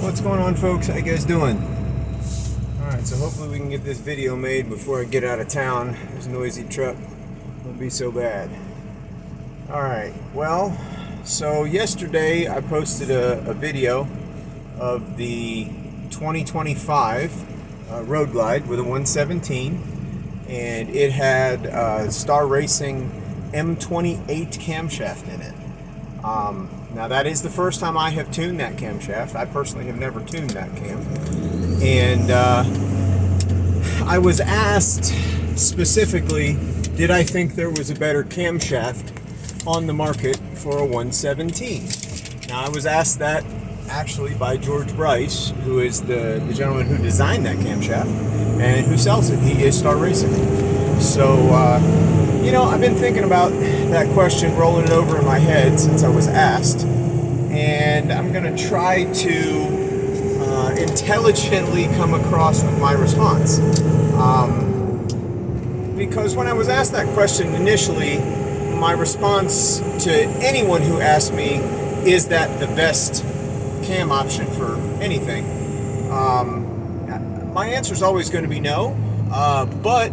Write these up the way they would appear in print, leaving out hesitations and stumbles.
What's going on, folks? How you guys doing? Alright, so hopefully we can get this video made before I get out of town. This noisy truck won't be so bad. Alright, well, so yesterday I posted a video of the 2025 Road Glide with a 117, and it had Star Racing M28 camshaft in it. Now that is the first time I have tuned that camshaft. I personally have never tuned that cam. And I was asked specifically, did I think there was a better camshaft on the market for a 117? Now I was asked that actually by George Bryce, who is the gentleman who designed that camshaft and who sells it. He is Star Racing. So, you know, I've been thinking about that question, rolling it over in my head since I was asked, and I'm going to try to intelligently come across with my response. Because when I was asked that question initially, my response to anyone who asked me, is that the best cam option for anything? My answer is always going to be no, but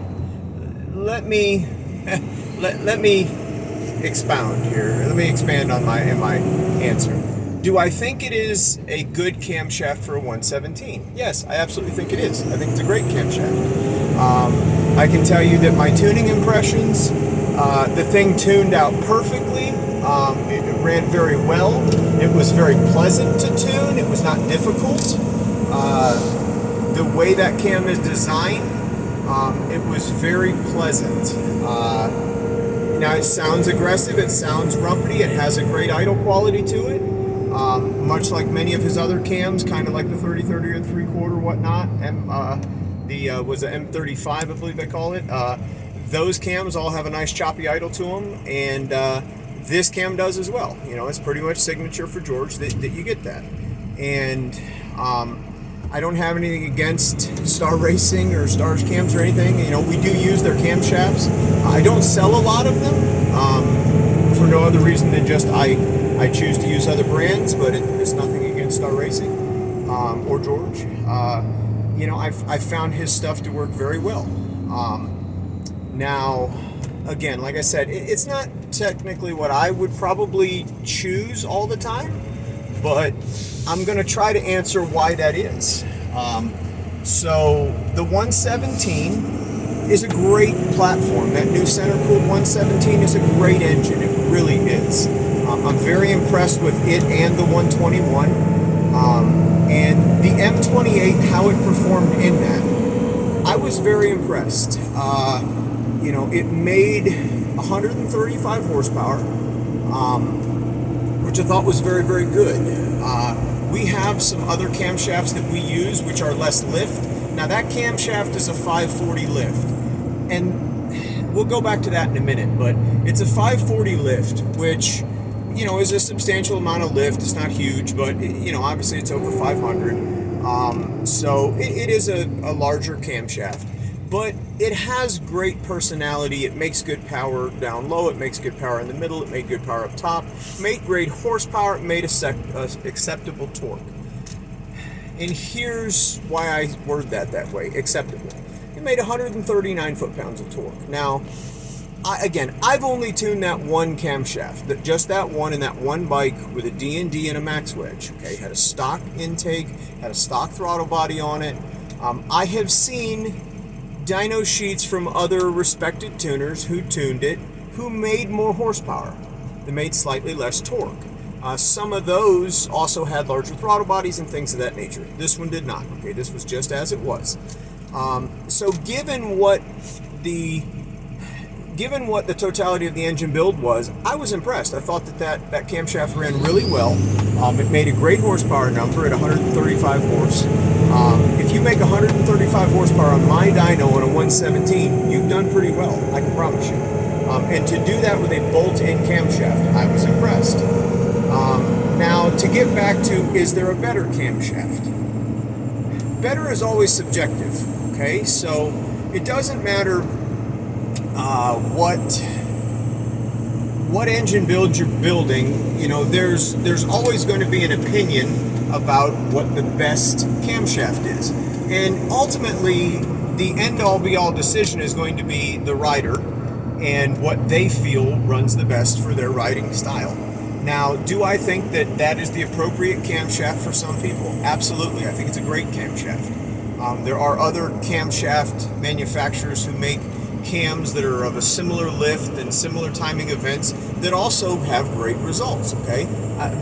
let me expound here. Let me expand on my answer. Do I think it is a good camshaft for a 117? Yes, I absolutely think it is. I think it's a great camshaft. I can tell you that my tuning impressions, the thing tuned out perfectly. It ran very well. It was very pleasant to tune. It was not difficult. The way that cam is designed, it was very pleasant. Now it sounds aggressive, it sounds rumpety, it has a great idle quality to it. Much like many of his other cams, kind of like the 30-30 or 3/4 whatnot. Was it M35, I believe they call it. Those cams all have a nice choppy idle to them, and this cam does as well. You know, it's pretty much signature for George that you get that. And I don't have anything against Star Racing or Star's cams or anything. You know, we do use their camshafts. I don't sell a lot of them for no other reason than just I choose to use other brands, but it's nothing against Star Racing or George. You know, I've found his stuff to work very well. Now, again, like I said, it's not technically what I would probably choose all the time, but I'm going to try to answer why that is. So the 117 is a great platform. That new center-cooled 117 is a great engine. It really is. I'm very impressed with it and the 121. And the M28, how it performed in that, I was very impressed. You know, it made 135 horsepower, which I thought was very, very good. We have some other camshafts that we use which are less lift. Now that camshaft is a 540 lift, and we'll go back to that in a minute, but it's a 540 lift, which, you know, is a substantial amount of lift. It's not huge, but you know, obviously it's over 500. So it is a larger camshaft, but it has great personality. It makes good power down low. It makes good power in the middle. It made good power up top. Made great horsepower. It made acceptable torque. And here's why I word that way, acceptable. It made 139 foot-pounds of torque. Now, I've only tuned that one camshaft, just that one, and that one bike with a D&D and a max wedge. Okay, had a stock intake, had a stock throttle body on it. I have seen dyno sheets from other respected tuners who tuned it, who made more horsepower. They made slightly less torque. Some of those also had larger throttle bodies and things of that nature. This one did not. Okay, this was just as it was. So given what the totality of the engine build was, I was impressed. I thought that camshaft ran really well. It made a great horsepower number at 135 horse. If you make 135 horsepower on my dyno on a 117, you've done pretty well, I can promise you. And to do that with a bolt-in camshaft, I was impressed. Now, to get back to, is there a better camshaft? Better is always subjective, okay? So it doesn't matter what engine build you're building. You know, there's always going to be an opinion about what the best camshaft is. And ultimately, the end-all be-all decision is going to be the rider and what they feel runs the best for their riding style. Now, do I think that that is the appropriate camshaft for some people? Absolutely. I think it's a great camshaft. There are other camshaft manufacturers who make cams that are of a similar lift and similar timing events that also have great results, okay?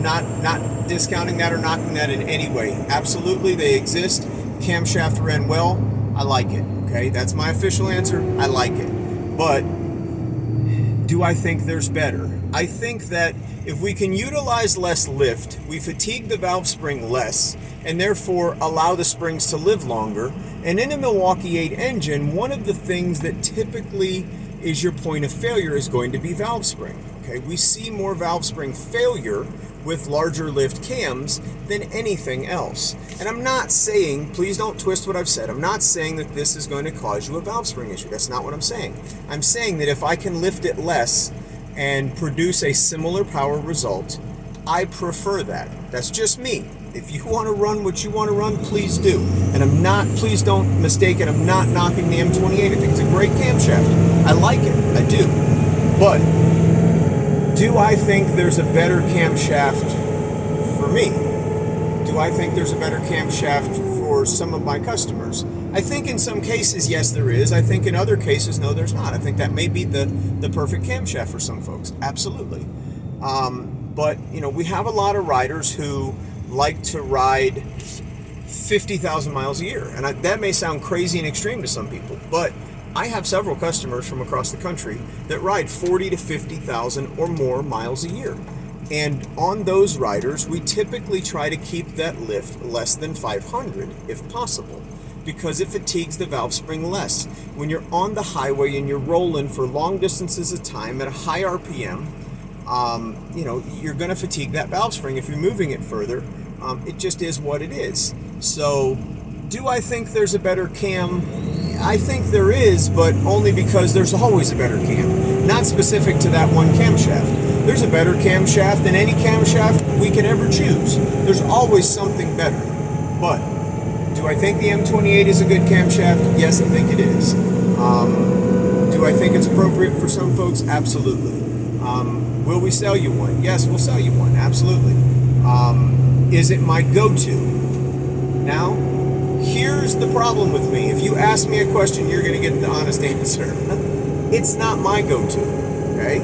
Not discounting that or knocking that in any way. Absolutely, they exist. Camshaft ran well. I like it, okay? That's my official answer. I like it. But do I think there's better? I think that if we can utilize less lift, we fatigue the valve spring less and therefore allow the springs to live longer. And in a Milwaukee 8 engine, one of the things that typically is your point of failure is going to be valve spring. Okay, we see more valve spring failure with larger lift cams than anything else. And I'm not saying, please don't twist what I've said, I'm not saying that this is going to cause you a valve spring issue. That's not what I'm saying. I'm saying that if I can lift it less and produce a similar power result, I prefer that. That's just me. If you want to run what you want to run, please do. And I'm not, please don't mistake it, I'm not knocking the M28. I think it's a great camshaft. I like it, I do. But do I think there's a better camshaft for me? Do I think there's a better camshaft for some of my customers? I think in some cases, yes, there is. I think in other cases, no, there's not. I think that may be the perfect camshaft for some folks. Absolutely. But, you know, we have a lot of riders who like to ride 50,000 miles a year. And that may sound crazy and extreme to some people, but I have several customers from across the country that ride 40 to 50,000 or more miles a year. And on those riders, we typically try to keep that lift less than 500 if possible, because it fatigues the valve spring less. When you're on the highway and you're rolling for long distances of time at a high RPM, you know, you're going to fatigue that valve spring if you're moving it further. It just is what it is. So, do I think there's a better cam? I think there is, but only because there's always a better cam. Not specific to that one camshaft. There's a better camshaft than any camshaft we could ever choose. There's always something better. But do I think the M28 is a good camshaft? Yes, I think it is. Do I think it's appropriate for some folks? Absolutely. Will we sell you one? Yes, we'll sell you one. Absolutely. Is it my go-to? Now, here's the problem with me. If you ask me a question, you're going to get the honest answer. It's not my go-to, okay?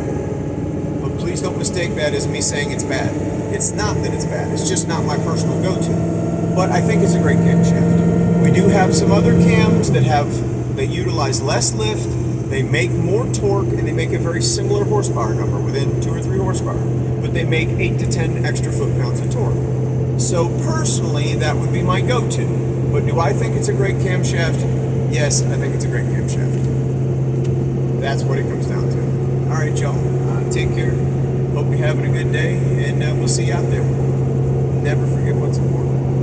But please don't mistake that as me saying it's bad. It's not that it's bad. It's just not my personal go-to. But I think it's a great camshaft. We do have some other cams that utilize less lift, they make more torque, and they make a very similar horsepower number, within 2 or 3 horsepower. But they make 8 to 10 extra foot-pounds of torque. So personally, that would be my go-to. But do I think it's a great camshaft? Yes, I think it's a great camshaft. That's what it comes down to. All right, y'all. Take care. Hope you're having a good day, and we'll see you out there. Never forget what's important.